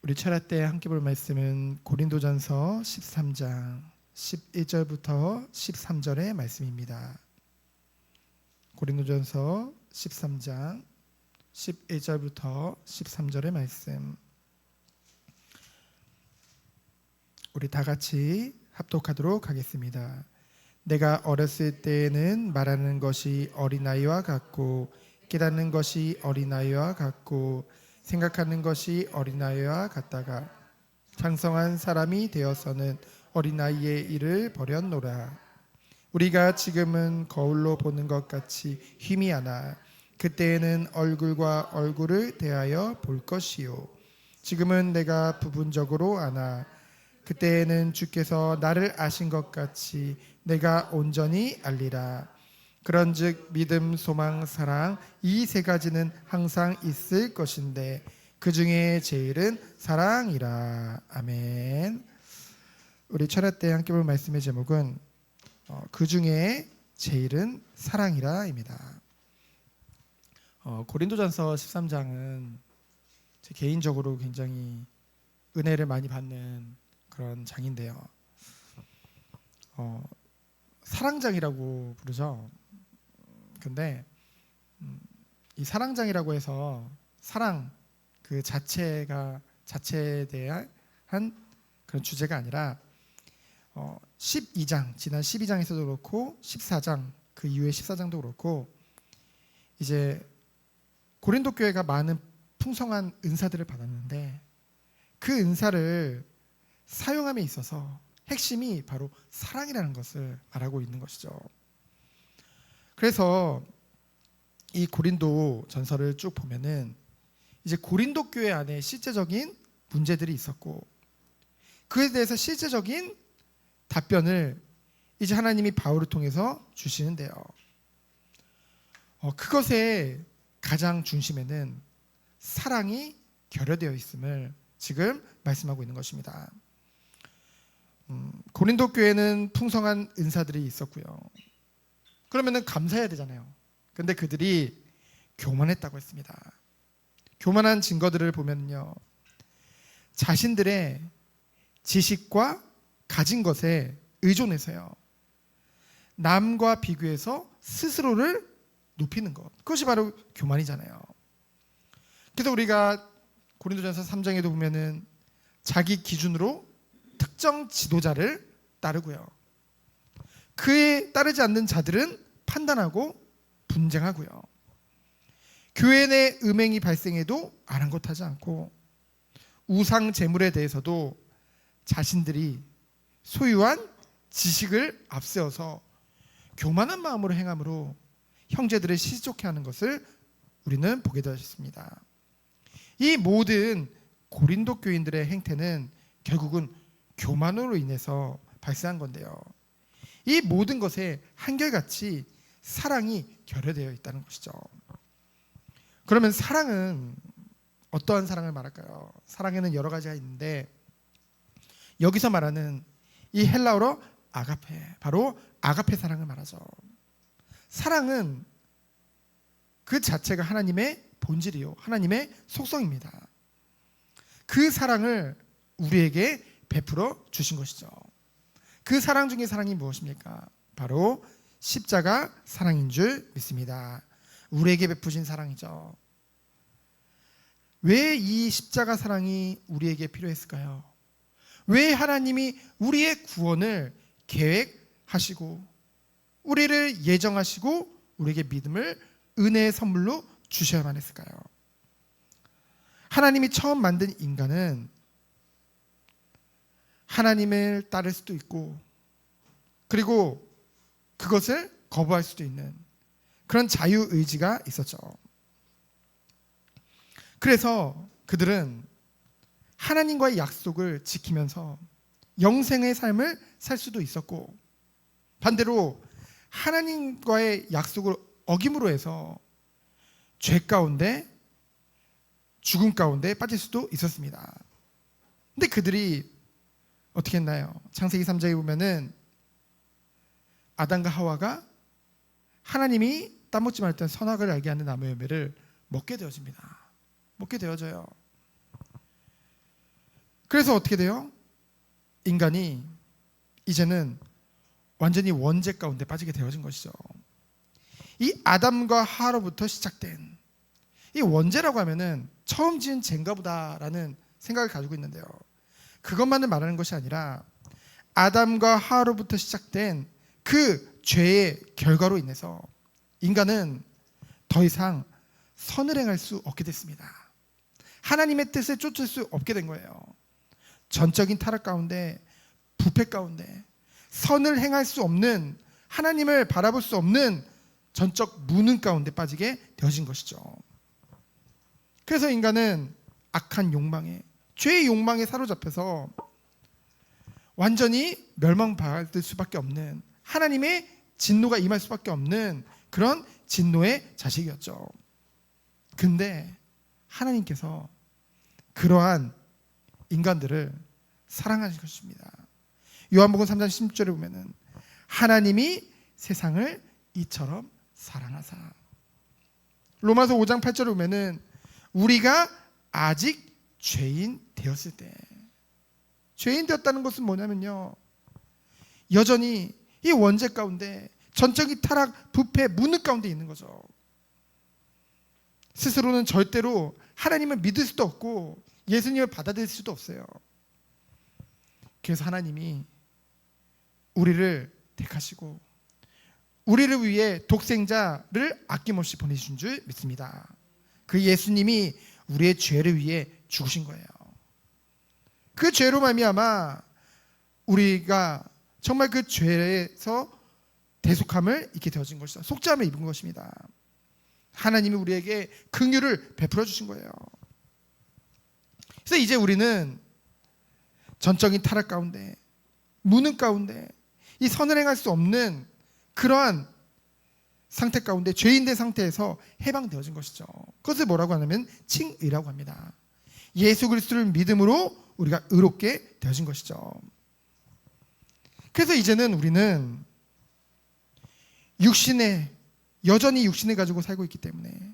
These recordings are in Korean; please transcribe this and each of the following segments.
우리 철야 때 함께 볼 말씀은 고린도전서 13장 11절부터 13절의 말씀입니다. 고린도전서 13장 11절부터 13절의 말씀, 우리 다 같이 합독하도록 하겠습니다. 내가 어렸을 때에는 말하는 것이 어린아이와 같고 깨닫는 것이 어린아이와 같고 생각하는 것이 어린아이와 같다가 장성한 사람이 되어서는 어린아이의 일을 버렸노라. 우리가 지금은 거울로 보는 것 같이 희미하나 그때에는 얼굴과 얼굴을 대하여 볼 것이요. 지금은 내가 부분적으로 아나 그때에는 주께서 나를 아신 것 같이 내가 온전히 알리라. 그런즉 믿음, 소망, 사랑 이 세 가지는 항상 있을 것인데 그 중에 제일은 사랑이라. 아멘. 우리 철야 때 함께 볼 말씀의 제목은 그 중에 제일은 사랑이라입니다. 고린도전서 13장은 제 개인적으로 굉장히 은혜를 많이 받는 그런 장인데요. 사랑장이라고 부르죠. 근데 이 사랑장이라고 해서 사랑 그 자체에 대한 그런 주제가 아니라 12장 지난 12장에서도 그렇고 14장 그 이후에 14장도 그렇고 이제 고린도 교회가 많은 풍성한 은사들을 받았는데 그 은사를 사용함에 있어서 핵심이 바로 사랑이라는 것을 말하고 있는 것이죠. 그래서 이 고린도 전서를 쭉 보면은 이제 고린도 교회 안에 실제적인 문제들이 있었고 그에 대해서 실제적인 답변을 이제 하나님이 바울을 통해서 주시는데요. 그것의 가장 중심에는 사랑이 결여되어 있음을 지금 말씀하고 있는 것입니다. 고린도 교회는 풍성한 은사들이 있었고요. 그러면은 감사해야 되잖아요. 근데 그들이 교만했다고 했습니다. 교만한 증거들을 보면요, 자신들의 지식과 가진 것에 의존해서요, 남과 비교해서 스스로를 높이는 것, 그것이 바로 교만이잖아요. 그래서 우리가 고린도전서 3장에도 보면은 자기 기준으로 특정 지도자를 따르고요, 그에 따르지 않는 자들은 판단하고 분쟁하고요, 교회 내 음행이 발생해도 아랑곳하지 않고 우상 제물에 대해서도 자신들이 소유한 지식을 앞세워서 교만한 마음으로 행함으로 형제들을 시족해 하는 것을 우리는 보게 되었습니다. 이 모든 고린도 교인들의 행태는 결국은 교만으로 인해서 발생한 건데요, 이 모든 것에 한결같이 사랑이 결여되어 있다는 것이죠. 그러면 사랑은 어떠한 사랑을 말할까요? 사랑에는 여러 가지가 있는데 여기서 말하는 이 헬라어로 아가페, 바로 아가페 사랑을 말하죠. 사랑은 그 자체가 하나님의 본질이요, 하나님의 속성입니다. 그 사랑을 우리에게 베풀어 주신 것이죠. 그 사랑 중에 사랑이 무엇입니까? 바로 십자가 사랑인 줄 믿습니다. 우리에게 베푸신 사랑이죠. 왜 이 십자가 사랑이 우리에게 필요했을까요? 왜 하나님이 우리의 구원을 계획하시고 우리를 예정하시고 우리에게 믿음을 은혜의 선물로 주셔야만 했을까요? 하나님이 처음 만든 인간은 하나님을 따를 수도 있고 그리고 그것을 거부할 수도 있는 그런 자유의지가 있었죠. 그래서 그들은 하나님과의 약속을 지키면서 영생의 삶을 살 수도 있었고 반대로 하나님과의 약속을 어김으로 해서 죄 가운데 죽음 가운데 빠질 수도 있었습니다. 근데 그들이 어떻게 했나요? 창세기 3장에 보면은 아담과 하와가 하나님이 따먹지 말았던 선악을 알게 하는 나무의 열매를 먹게 되어집니다. 먹게 되어져요. 그래서 어떻게 돼요? 인간이 이제는 완전히 원죄 가운데 빠지게 되어진 것이죠. 이 아담과 하와로부터 시작된 이 원죄라고 하면은 처음 지은 죄인가 보다라는 생각을 가지고 있는데요. 그것만을 말하는 것이 아니라 아담과 하와로부터 시작된 그 죄의 결과로 인해서 인간은 더 이상 선을 행할 수 없게 됐습니다. 하나님의 뜻을 쫓을 수 없게 된 거예요. 전적인 타락 가운데, 부패 가운데, 선을 행할 수 없는, 하나님을 바라볼 수 없는 전적 무능 가운데 빠지게 되어진 것이죠. 그래서 인간은 악한 욕망에, 죄의 욕망에 사로잡혀서 완전히 멸망받을 수밖에 없는, 하나님의 진노가 임할 수밖에 없는 그런 진노의 자식이었죠. 근데 하나님께서 그러한 인간들을 사랑하신 것입니다. 요한복음 3장 16절에 보면은 하나님이 세상을 이처럼 사랑하사. 로마서 5장 8절에 보면은 우리가 아직 죄인 되었을 때, 죄인 되었다는 것은 뭐냐면요, 여전히 이 원죄 가운데, 전적인 타락, 부패, 무능 가운데 있는 거죠. 스스로는 절대로 하나님을 믿을 수도 없고 예수님을 받아들일 수도 없어요. 그래서 하나님이 우리를 택하시고 우리를 위해 독생자를 아낌없이 보내주신 줄 믿습니다. 그 예수님이 우리의 죄를 위해 죽으신 거예요. 그 죄로 말미암아 우리가 정말 그 죄에서 대속함을 입게 되어진 것이죠. 속죄함을 입은 것입니다. 하나님이 우리에게 긍휼을 베풀어 주신 거예요. 그래서 이제 우리는 전적인 타락 가운데, 무능 가운데, 이 선을 행할 수 없는 그러한 상태 가운데, 죄인된 상태에서 해방되어진 것이죠. 그것을 뭐라고 하냐면 칭의라고 합니다. 예수 그리스도를 믿음으로 우리가 의롭게 되어진 것이죠. 그래서 이제는 우리는 여전히 육신을 가지고 살고 있기 때문에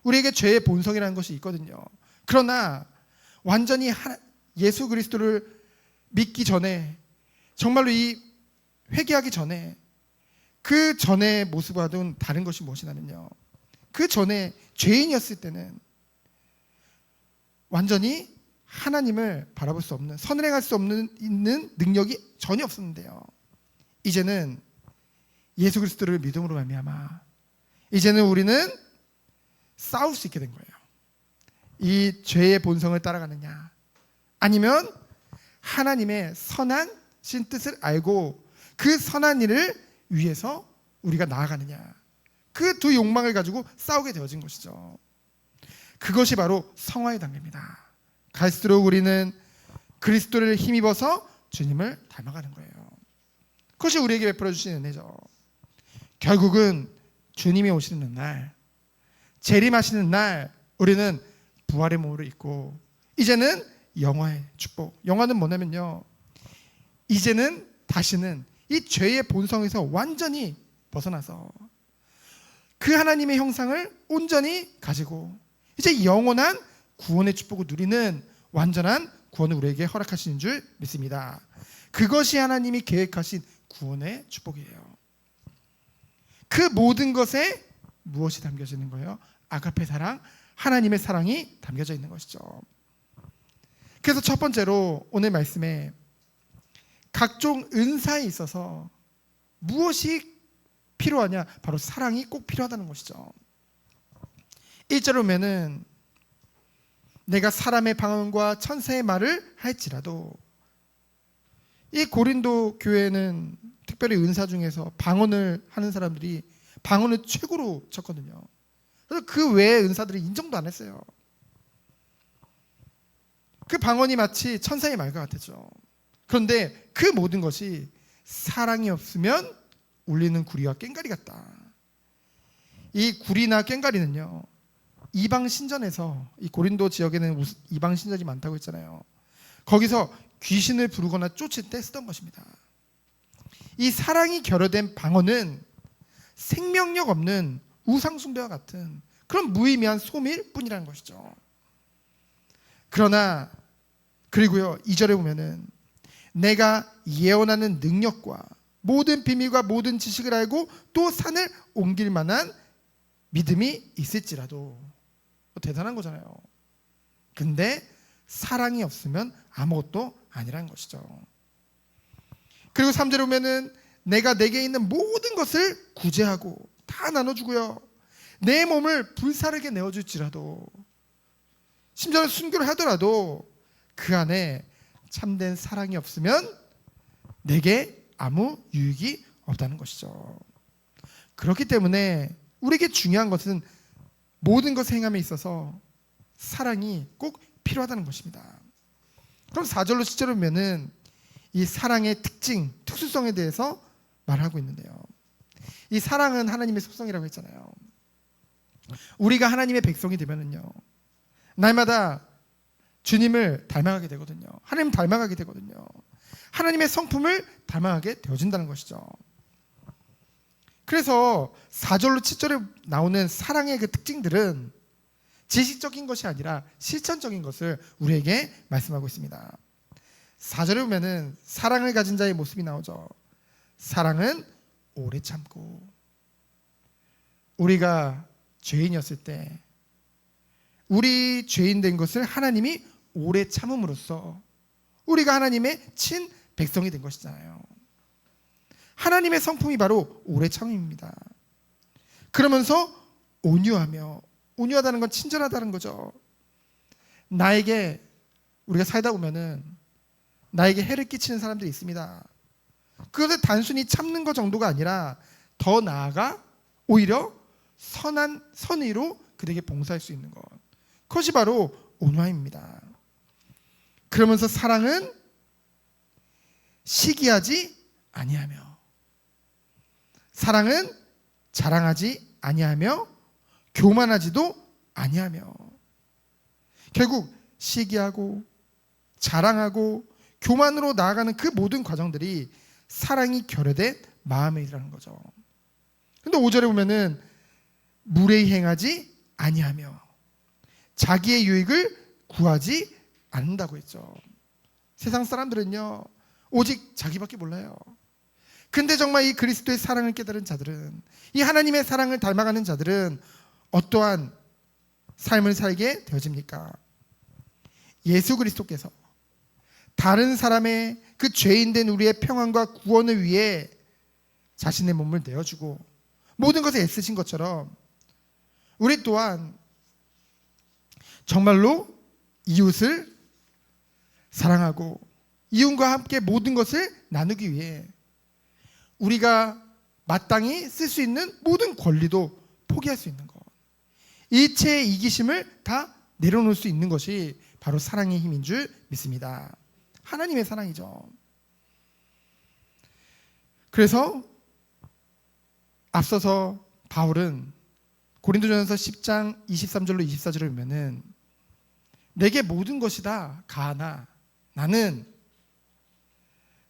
우리에게 죄의 본성이라는 것이 있거든요. 그러나 완전히 예수 그리스도를 믿기 전에, 정말로 이 회개하기 전에, 그 전의 모습과는 다른 것이 무엇이냐면요, 그 전에 죄인이었을 때는 완전히 하나님을 바라볼 수 없는, 선을 행할 수 없는 있는 능력이 전혀 없었는데요, 이제는 예수 그리스도를 믿음으로 말미암아 이제는 우리는 싸울 수 있게 된 거예요. 이 죄의 본성을 따라가느냐, 아니면 하나님의 선하신 뜻을 알고 그 선한 일을 위해서 우리가 나아가느냐, 그 두 욕망을 가지고 싸우게 되어진 것이죠. 그것이 바로 성화의 단계입니다. 갈수록 우리는 그리스도를 힘입어서 주님을 닮아가는 거예요. 그것이 우리에게 베풀어 주시는 은혜죠. 결국은 주님이 오시는 날, 재림하시는 날, 우리는 부활의 몸으로 있고 이제는 영화의 축복. 영화는 뭐냐면요, 이제는 다시는 이 죄의 본성에서 완전히 벗어나서 그 하나님의 형상을 온전히 가지고 이제 영원한 구원의 축복을 누리는 완전한 구원을 우리에게 허락하시는 줄 믿습니다. 그것이 하나님이 계획하신 구원의 축복이에요. 그 모든 것에 무엇이 담겨져 있는 거예요? 아가페 사랑, 하나님의 사랑이 담겨져 있는 것이죠. 그래서 첫 번째로 오늘 말씀에 각종 은사에 있어서 무엇이 필요하냐? 바로 사랑이 꼭 필요하다는 것이죠. 1절에 보면은 내가 사람의 방언과 천사의 말을 할지라도, 이 고린도 교회는 특별히 은사 중에서 방언을 하는 사람들이 방언을 최고로 쳤거든요. 그래서 그 외의 은사들이 인정도 안 했어요. 그 방언이 마치 천사의 말과 같았죠. 그런데 그 모든 것이 사랑이 없으면 울리는 구리와 꽹과리 같다. 이 구리나 꽹과리는요, 이방 신전에서, 이 고린도 지역에는 이방 신전이 많다고 했잖아요. 거기서 귀신을 부르거나 쫓을 때 쓰던 것입니다. 이 사랑이 결여된 방언은 생명력 없는 우상숭배와 같은 그런 무의미한 소밀 뿐이라는 것이죠. 그러나 그리고요 2절에 보면은 내가 예언하는 능력과 모든 비밀과 모든 지식을 알고 또 산을 옮길 만한 믿음이 있을지라도. 대단한 거잖아요. 근데 사랑이 없으면 아무것도 아니라는 것이죠. 그리고 3절에 보면은 내가 내게 있는 모든 것을 구제하고 다 나눠주고요 내 몸을 불사르게 내어줄지라도, 심지어는 순교를 하더라도 그 안에 참된 사랑이 없으면 내게 아무 유익이 없다는 것이죠. 그렇기 때문에 우리에게 중요한 것은 모든 것을 행함에 있어서 사랑이 꼭 필요하다는 것입니다. 그럼 4절로 7절을 보면은 이 사랑의 특징, 특수성에 대해서 말하고 있는데요. 이 사랑은 하나님의 속성이라고 했잖아요. 우리가 하나님의 백성이 되면은요 날마다 주님을 닮아가게 되거든요. 하나님 닮아가게 되거든요. 하나님의 성품을 닮아가게 되어진다는 것이죠. 그래서 4절로 7절에 나오는 사랑의 그 특징들은 지식적인 것이 아니라 실천적인 것을 우리에게 말씀하고 있습니다. 4절에 보면은 사랑을 가진 자의 모습이 나오죠. 사랑은 오래 참고. 우리가 죄인이었을 때 우리 죄인 된 것을 하나님이 오래 참음으로써 우리가 하나님의 친 백성이 된 것이잖아요. 하나님의 성품이 바로 오래 참음입니다. 그러면서 온유하며, 온유하다는 건 친절하다는 거죠. 나에게, 우리가 살다 보면은 나에게 해를 끼치는 사람들이 있습니다. 그것을 단순히 참는 것 정도가 아니라 더 나아가 오히려 선한 선의로 그들에게 봉사할 수 있는 것, 그것이 바로 온화입니다. 그러면서 사랑은 시기하지 아니하며, 사랑은 자랑하지 아니하며 교만하지도 아니하며. 결국 시기하고 자랑하고 교만으로 나아가는 그 모든 과정들이 사랑이 결여된 마음이라는 거죠. 근데 5절에 보면은 무례히 행하지 아니하며 자기의 유익을 구하지 않는다고 했죠. 세상 사람들은요 오직 자기밖에 몰라요. 근데 정말 이 그리스도의 사랑을 깨달은 자들은, 이 하나님의 사랑을 닮아가는 자들은 어떠한 삶을 살게 되어집니까? 예수 그리스도께서 다른 사람의 그 죄인된 우리의 평안과 구원을 위해 자신의 몸을 내어주고 모든 것에 애쓰신 것처럼 우리 또한 정말로 이웃을 사랑하고 이웃과 함께 모든 것을 나누기 위해 우리가 마땅히 쓸 수 있는 모든 권리도 포기할 수 있는 것, 일체의 이기심을 다 내려놓을 수 있는 것이 바로 사랑의 힘인 줄 믿습니다. 하나님의 사랑이죠. 그래서 앞서서 바울은 고린도전서 10장 23절로 24절을 보면은 내게 모든 것이 다 가하나 나는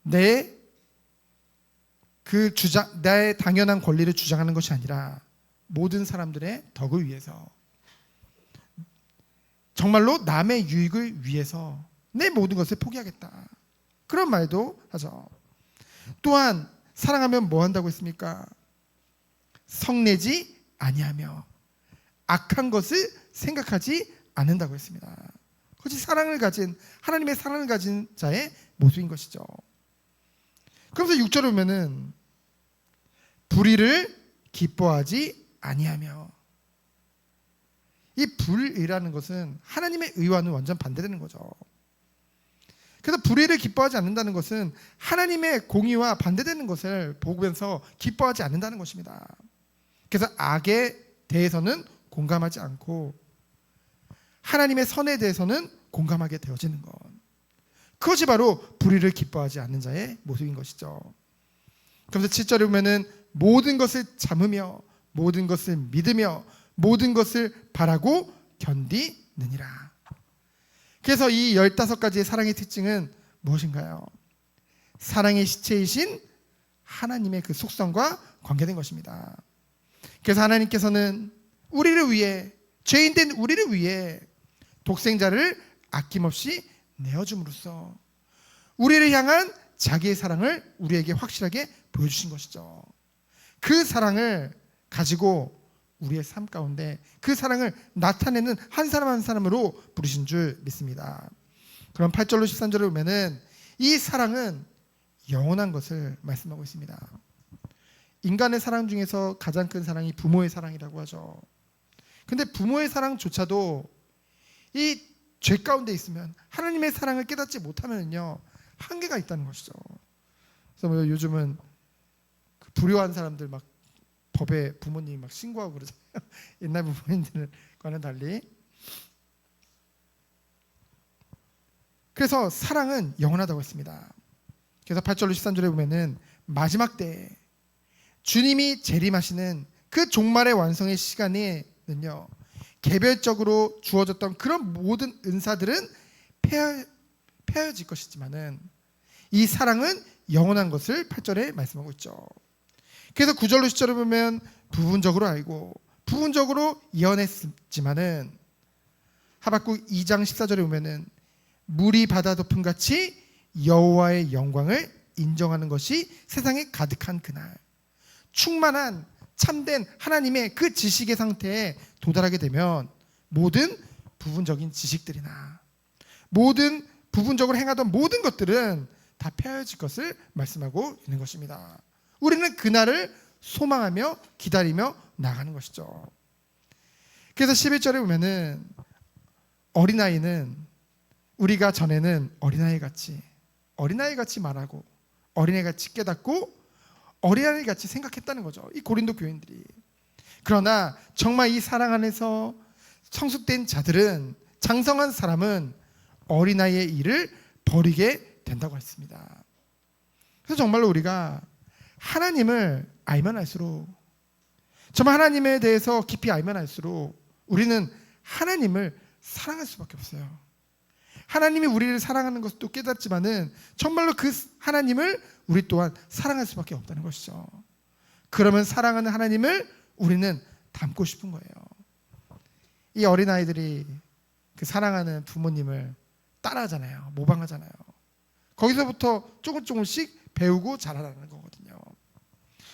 나의 당연한 권리를 주장하는 것이 아니라 모든 사람들의 덕을 위해서, 정말로 남의 유익을 위해서 내 모든 것을 포기하겠다, 그런 말도 하죠. 또한 사랑하면 뭐 한다고 했습니까? 성내지 아니하며 악한 것을 생각하지 않는다고 했습니다. 그것이 사랑을 가진, 하나님의 사랑을 가진 자의 모습인 것이죠. 그러면서 6절에 보면은 불의를 기뻐하지 아니하며, 이 불의라는 것은 하나님의 의와는 완전 반대되는 거죠. 그래서 불의를 기뻐하지 않는다는 것은 하나님의 공의와 반대되는 것을 보면서 기뻐하지 않는다는 것입니다. 그래서 악에 대해서는 공감하지 않고 하나님의 선에 대해서는 공감하게 되어지는 것, 그것이 바로 불의를 기뻐하지 않는 자의 모습인 것이죠. 그래서 7절에 보면은 모든 것을 참으며 모든 것을 믿으며 모든 것을 바라고 견디느니라. 그래서 이 15가지의 사랑의 특징은 무엇인가요? 사랑의 시체이신 하나님의 그 속성과 관계된 것입니다. 그래서 하나님께서는 우리를 위해, 죄인된 우리를 위해 독생자를 아낌없이 내어줌으로써 우리를 향한 자기의 사랑을 우리에게 확실하게 보여주신 것이죠. 그 사랑을 가지고 우리의 삶 가운데 그 사랑을 나타내는 한 사람 한 사람으로 부르신 줄 믿습니다. 그럼 8절로 13절에 보면은 이 사랑은 영원한 것을 말씀하고 있습니다. 인간의 사랑 중에서 가장 큰 사랑이 부모의 사랑이라고 하죠. 근데 부모의 사랑조차도 이 죄 가운데 있으면, 하나님의 사랑을 깨닫지 못하면요 한계가 있다는 것이죠. 그래서 뭐 요즘은 그 불효한 사람들 막 법에 부모님 막 신고하고 그러잖아요. 옛날 부모님들과는 달리. 그래서 사랑은 영원하다고 했습니다. 그래서 8절로 13절에 보면은 마지막 때에 주님이 재림하시는 그 종말의 완성의 시간에는요 개별적으로 주어졌던 그런 모든 은사들은 폐허질 것이지만은 이 사랑은 영원한 것을 8절에 말씀하고 있죠. 그래서 9절로 10절을 보면 부분적으로 알고 부분적으로 예언했지만은 하박국 2장 14절에 보면은 물이 바다 덮음 같이 여호와의 영광을 인정하는 것이 세상에 가득한 그날, 충만한 참된 하나님의 그 지식의 상태에 도달하게 되면 모든 부분적인 지식들이나 모든 부분적으로 행하던 모든 것들은 다 폐허해질 것을 말씀하고 있는 것입니다. 우리는 그날을 소망하며 기다리며 나가는 것이죠. 그래서 11절에 보면은 어린아이는 우리가 전에는 어린아이같이 말하고 어린아이같이 깨닫고 어린아이같이 생각했다는 거죠. 이 고린도 교인들이. 그러나 정말 이 사랑 안에서 성숙된 자들은, 장성한 사람은 어린아이의 일을 버리게 된다고 했습니다. 그래서 정말로 우리가 하나님을 알면 알수록, 정말 하나님에 대해서 깊이 알면 알수록 우리는 하나님을 사랑할 수밖에 없어요. 하나님이 우리를 사랑하는 것도 깨닫지만은 정말로 그 하나님을 우리 또한 사랑할 수밖에 없다는 것이죠. 그러면 사랑하는 하나님을 우리는 닮고 싶은 거예요. 이 어린아이들이 그 사랑하는 부모님을 따라하잖아요. 모방하잖아요. 거기서부터 조금씩 배우고 자라나는 거거든요.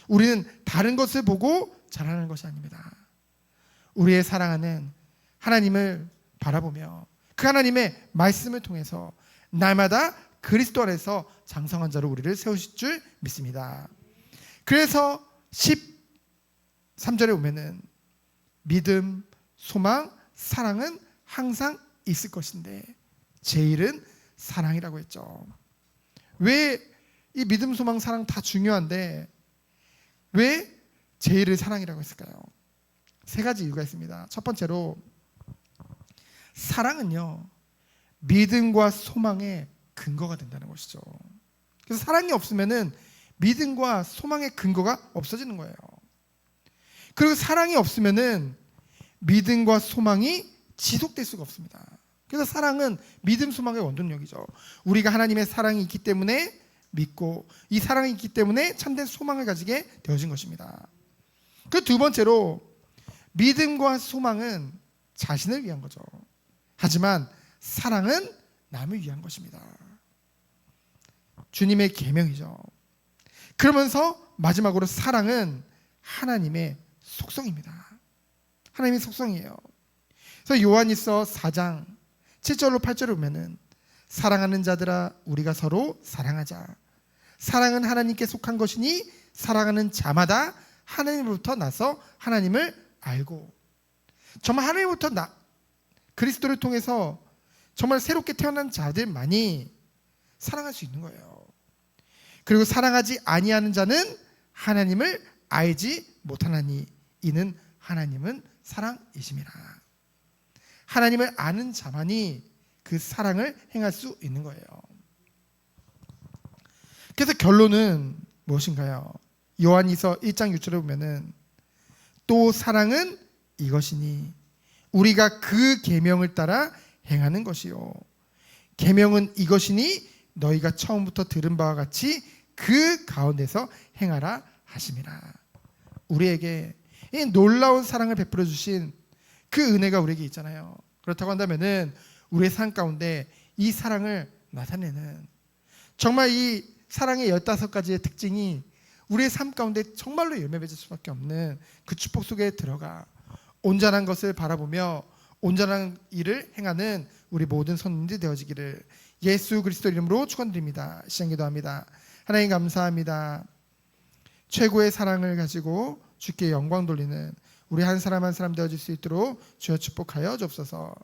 우리는 다른 것을 보고 자라는 것이 아닙니다. 우리의 사랑하는 하나님을 바라보며 그 하나님의 말씀을 통해서 날마다 그리스도 안에서 장성한 자로 우리를 세우실 줄 믿습니다. 그래서 13절에 보면은 믿음, 소망, 사랑은 항상 있을 것인데 제일은 사랑이라고 했죠. 왜 이 믿음, 소망, 사랑 다 중요한데 왜 제일을 사랑이라고 했을까요? 세 가지 이유가 있습니다. 첫 번째로 사랑은요 믿음과 소망의 근거가 된다는 것이죠. 그래서 사랑이 없으면은 믿음과 소망의 근거가 없어지는 거예요. 그리고 사랑이 없으면은 믿음과 소망이 지속될 수가 없습니다. 그래서 사랑은 믿음, 소망의 원동력이죠. 우리가 하나님의 사랑이 있기 때문에 믿고 이 사랑이 있기 때문에 참된 소망을 가지게 되어진 것입니다. 그 두 번째로 믿음과 소망은 자신을 위한 거죠. 하지만 사랑은 남을 위한 것입니다. 주님의 계명이죠. 그러면서 마지막으로 사랑은 하나님의 속성입니다. 하나님의 속성이에요. 그래서 요한일서 4장 7절로 8절을 보면은 사랑하는 자들아 우리가 서로 사랑하자. 사랑은 하나님께 속한 것이니 사랑하는 자마다 하나님으로부터 나서 하나님을 알고, 정말 하나님으로부터 그리스도를 통해서 정말 새롭게 태어난 자들만이 사랑할 수 있는 거예요. 그리고 사랑하지 아니하는 자는 하나님을 알지 못하나니 이는 하나님은 사랑이심이라. 하나님을 아는 자만이 그 사랑을 행할 수 있는 거예요. 그래서 결론은 무엇인가요? 요한일서 1장 6절에 보면은 또 사랑은 이것이니 우리가 그 계명을 따라 행하는 것이요 계명은 이것이니 너희가 처음부터 들은 바와 같이 그 가운데서 행하라 하심이라. 우리에게 이 놀라운 사랑을 베풀어 주신 그 은혜가 우리에게 있잖아요. 그렇다고 한다면은 우리의 삶 가운데 이 사랑을 나타내는, 정말 이 사랑의 15가지의 특징이 우리의 삶 가운데 정말로 열매 맺을 수밖에 없는 그 축복 속에 들어가 온전한 것을 바라보며 온전한 일을 행하는 우리 모든 성도님들이 되어지기를 예수 그리스도 이름으로 축원드립니다. 시간 기도합니다. 하나님 감사합니다. 최고의 사랑을 가지고 주께 영광 돌리는 우리 한 사람 한 사람 되어질 수 있도록 주여 축복하여 주옵소서.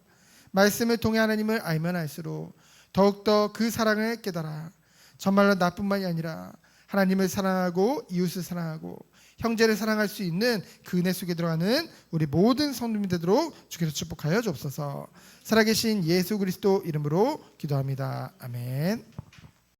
말씀을 통해 하나님을 알면 알수록 더욱더 그 사랑을 깨달아 정말로 나뿐만이 아니라 하나님을 사랑하고 이웃을 사랑하고 형제를 사랑할 수 있는 그 은혜 속에 들어가는 우리 모든 성도님이 되도록 주께서 축복하여 주옵소서. 살아계신 예수 그리스도 이름으로 기도합니다. 아멘.